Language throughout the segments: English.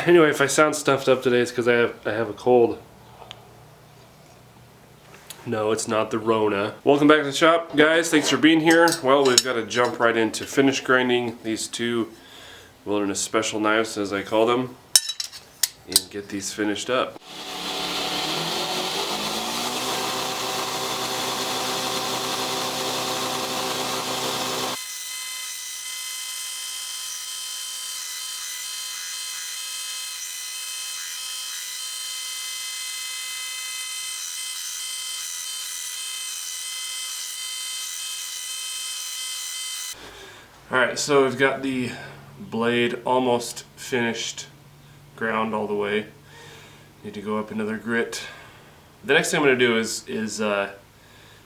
Anyway, if I sound stuffed up today, it's because I have a cold. No, it's not the Rona. Welcome back to the shop, guys. Thanks for being here. Well, we've got to jump right into finish grinding these two Wilderness Special knives, as I call them, and get these finished up. Alright, so we've got the blade almost finished, ground all the way. Need to go up another grit. The next thing I'm going to do is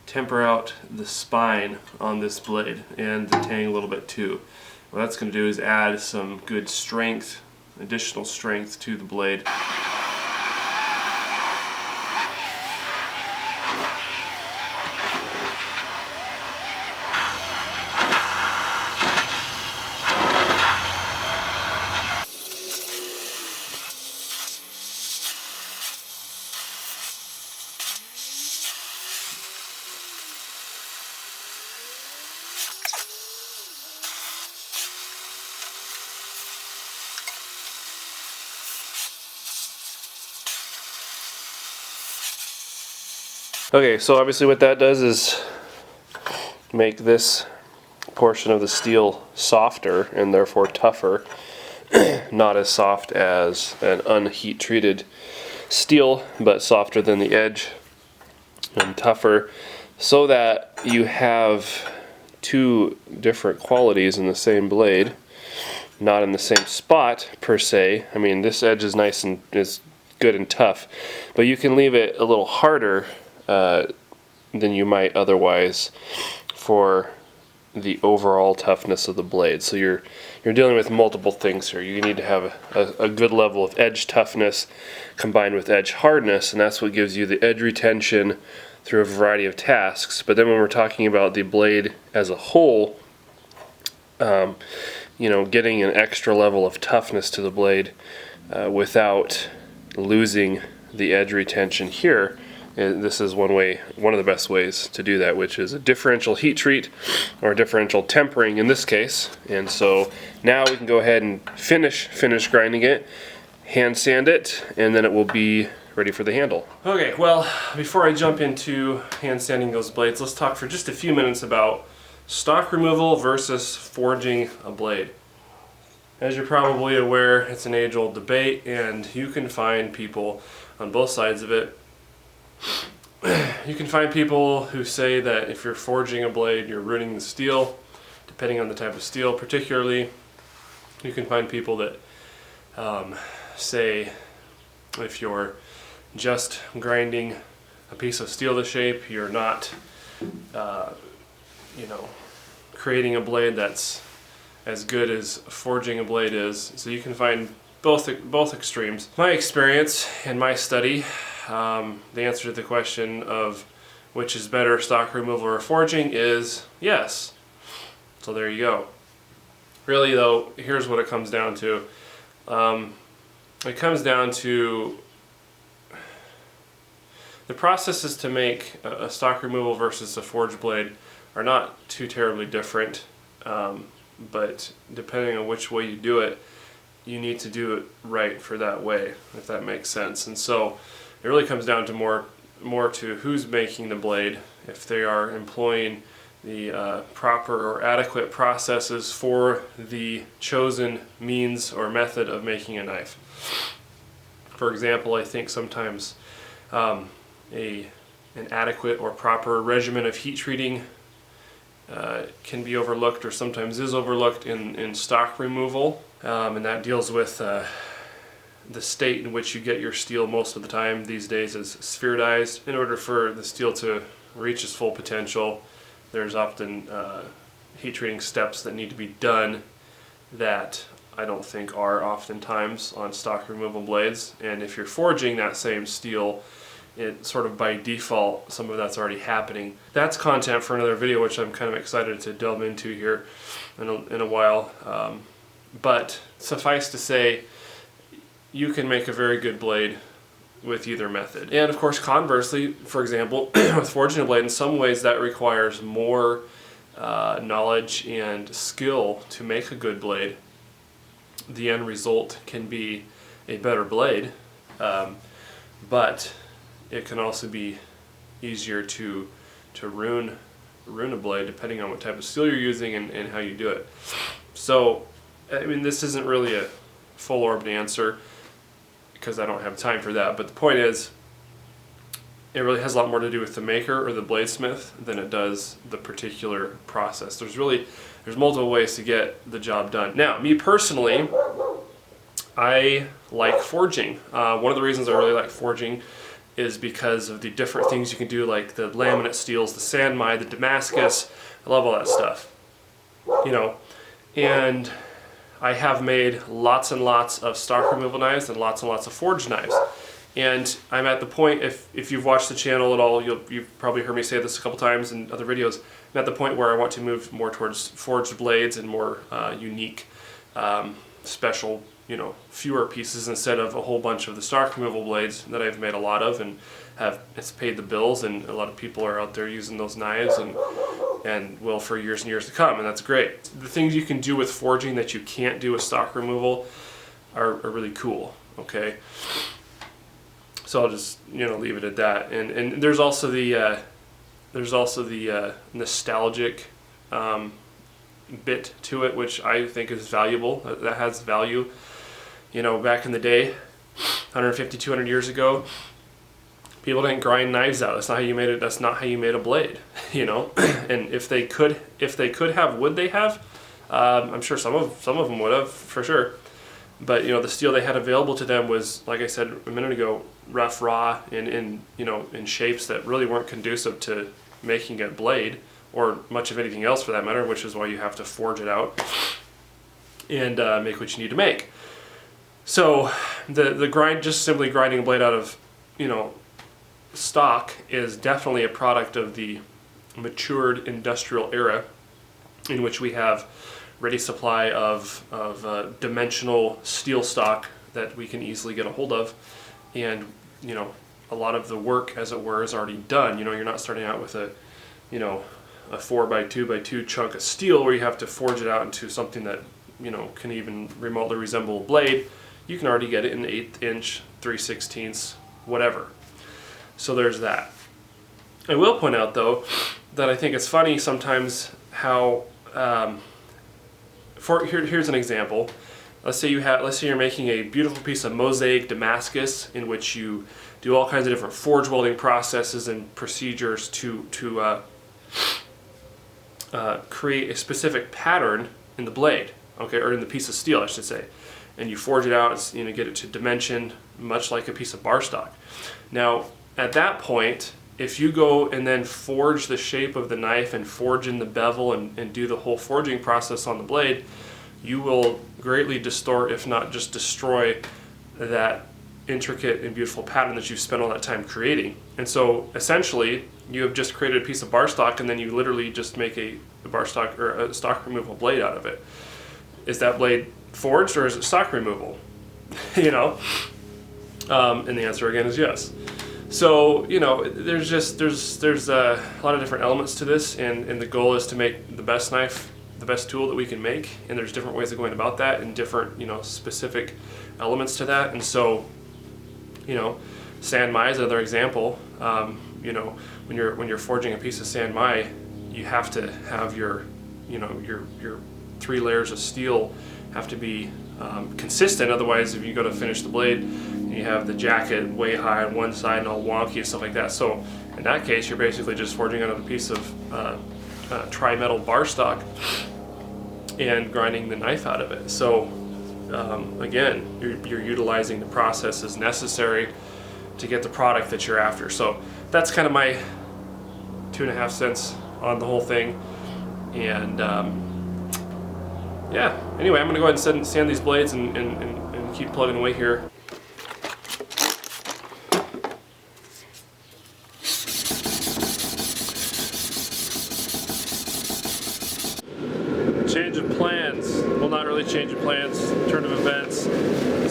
temper out the spine on this blade and the tang a little bit too. What that's going to do is add some good strength, additional strength to the blade. Okay, so obviously what that does is make this portion of the steel softer and therefore tougher, not as soft as an unheat treated steel, but softer than the edge and tougher, so that you have two different qualities in the same blade, not in the same spot per se. I mean, this edge is nice and is good and tough, but you can leave it a little harder than you might otherwise for the overall toughness of the blade. So you're dealing with multiple things here. You need to have a good level of edge toughness combined with edge hardness, and that's what gives you the edge retention through a variety of tasks. But then when we're talking about the blade as a whole, you know, getting an extra level of toughness to the blade without losing the edge retention here, this is one of the best ways to do that, which is a differential heat treat or differential tempering in this case. And so now we can go ahead and finish grinding it, hand sand it, and then it will be ready for the handle. Okay, well, before I jump into hand sanding those blades, let's talk for just a few minutes about stock removal versus forging a blade. As you're probably aware, it's an age-old debate, and you can find people on both sides of it. You can find people who say that if you're forging a blade, you're ruining the steel, depending on the type of steel particularly. You can find people that say if you're just grinding a piece of steel to shape, you're not you know, creating a blade that's as good as forging a blade is. So you can find both extremes. My experience and my study, the answer to the question of which is better, stock removal or forging, is yes. So there you go. Really though, here's what it comes down to. It comes down to the processes to make a stock removal versus a forged blade are not too terribly different, but depending on which way you do it, you need to do it right for that way, if that makes sense. And so it really comes down to more to who's making the blade, if they are employing the proper or adequate processes for the chosen means or method of making a knife. For example, I think sometimes an adequate or proper regimen of heat treating can be overlooked, or sometimes is overlooked in stock removal, and that deals with the state in which you get your steel most of the time these days is spheroidized. In order for the steel to reach its full potential, there's often heat treating steps that need to be done that I don't think are oftentimes on stock removal blades. And if you're forging that same steel, it sort of by default, some of that's already happening. That's content for another video, which I'm kind of excited to delve into here in a while. But suffice to say, you can make a very good blade with either method. And of course, conversely, for example, with forging a blade, in some ways that requires more knowledge and skill to make a good blade. The end result can be a better blade, but it can also be easier to ruin a blade depending on what type of steel you're using and how you do it. So, I mean, this isn't really a full-orbed answer because I don't have time for that, but the point is, it really has a lot more to do with the maker or the bladesmith than it does the particular process. There's multiple ways to get the job done. Now, me personally, I like forging. One of the reasons I really like forging is because of the different things you can do, like the laminate steels, the sandmai, the Damascus. I love all that stuff, you know. And I have made lots and lots of stock removal knives and lots of forged knives. And I'm at the point, if you've watched the channel at all, you've probably heard me say this a couple times in other videos, I'm at the point where I want to move more towards forged blades and more unique, special, you know, fewer pieces instead of a whole bunch of the stock removal blades that I've made a lot of and it's paid the bills, and a lot of people are out there using those knives and will for years and years to come, and that's great. The things you can do with forging that you can't do with stock removal are really cool, okay? So I'll just, you know, leave it at that. And there's also the nostalgic bit to it, which I think is valuable. That has value. You know, back in the day, 150, 200 years ago, people didn't grind knives out. That's not how you made it. That's not how you made a blade. You know, and if they could have, would they have? I'm sure some of them would have, for sure. But you know, the steel they had available to them was, like I said a minute ago, rough, raw, and in shapes that really weren't conducive to making a blade or much of anything else for that matter. Which is why you have to forge it out and make what you need to make. So the grind, just simply grinding a blade out of, you know, stock is definitely a product of the matured industrial era in which we have ready supply of dimensional steel stock that we can easily get a hold of, and you know, a lot of the work, as it were, is already done. You know, you're not starting out with a 4x2x2 chunk of steel where you have to forge it out into something that, you know, can even remotely resemble a blade. You can already get it in 1/8 inch, 3/16, whatever. So there's that. I will point out though that I think it's funny sometimes how here's an example. Let's say you're making a beautiful piece of mosaic Damascus in which you do all kinds of different forge welding processes and procedures to create a specific pattern in the blade, okay, or in the piece of steel, I should say, and you forge it out, you know, get it to dimension much like a piece of bar stock. Now, at that point, if you go and then forge the shape of the knife and forge in the bevel and do the whole forging process on the blade, you will greatly distort, if not just destroy, that intricate and beautiful pattern that you've spent all that time creating. And so essentially you have just created a piece of bar stock and then you literally just make a bar stock or a stock removal blade out of it. Is that blade forged or is it stock removal? You know? And the answer again is yes. So, you know, there's a lot of different elements to this, and the goal is to make the best knife, the best tool that we can make, and there's different ways of going about that and different, you know, specific elements to that. And so, you know, sandmai is another example. You know, when you're forging a piece of sandmai, you have to have your 3 layers of steel have to be consistent. Otherwise, if you go to finish the blade, you have the jacket way high on one side and all wonky and stuff like that. So in that case, you're basically just forging out of a piece of tri-metal bar stock and grinding the knife out of it. So again, you're utilizing the processes necessary to get the product that you're after. So that's kind of my 2.5 cents on the whole thing. And yeah, anyway, I'm going to go ahead and sand these blades and keep plugging away here. Change of plans. Well, not really. really changing plans, turn of events.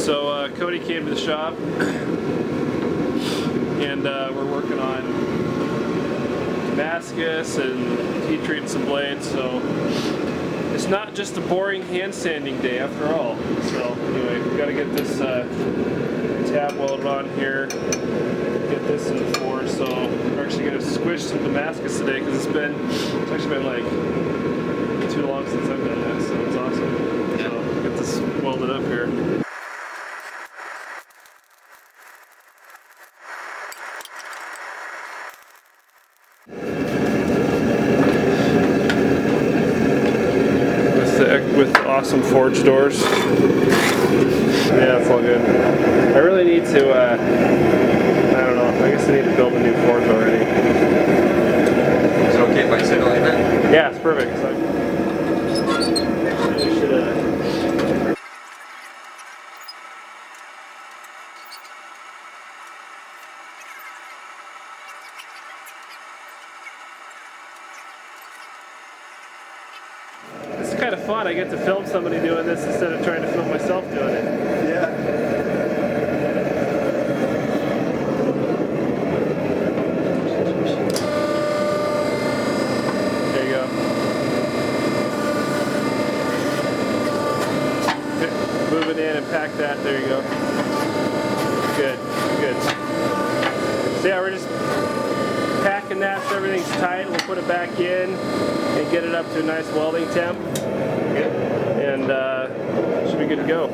So Cody came to the shop, and we're working on Damascus and heat treating some blades. So it's not just a boring hand sanding day after all. So anyway, we've got to get this tab welded on here, get this in the forge. So we're actually going to squish some Damascus today because it's actually been like too long since I've done that, so it's awesome. So get this welded up here. With awesome forge doors. Yeah, it's all good. I really need to, I don't know, I guess I need to build a new forge already. Is it okay if I sit like that? Yeah, it's perfect. So I should, It's kind of fun. I get to film somebody doing this instead of trying to film myself doing it. Yeah. There you go. Move it in and pack that. There you go. Good. Good. So yeah, we're just packing that so everything's tight. We'll put it back in and get it up to a nice welding temp. And should be good to go.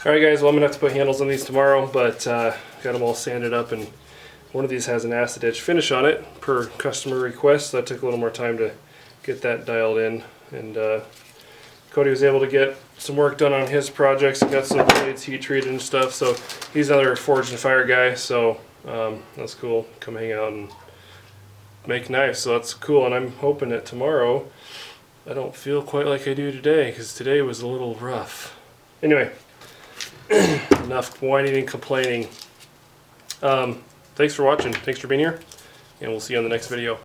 Alright guys, well I'm going to have to put handles on these tomorrow, but got them all sanded up, and one of these has an acid etch finish on it per customer request, so that took a little more time to get that dialed in. And Cody was able to get some work done on his projects. He got some blades heat treated and stuff, so he's another forge and fire guy, so that's cool. Come hang out and make knives, so that's cool. And I'm hoping that tomorrow I don't feel quite like I do today, because today was a little rough. Anyway, enough whining and complaining. Thanks for watching. Thanks for being here, and we'll see you on the next video.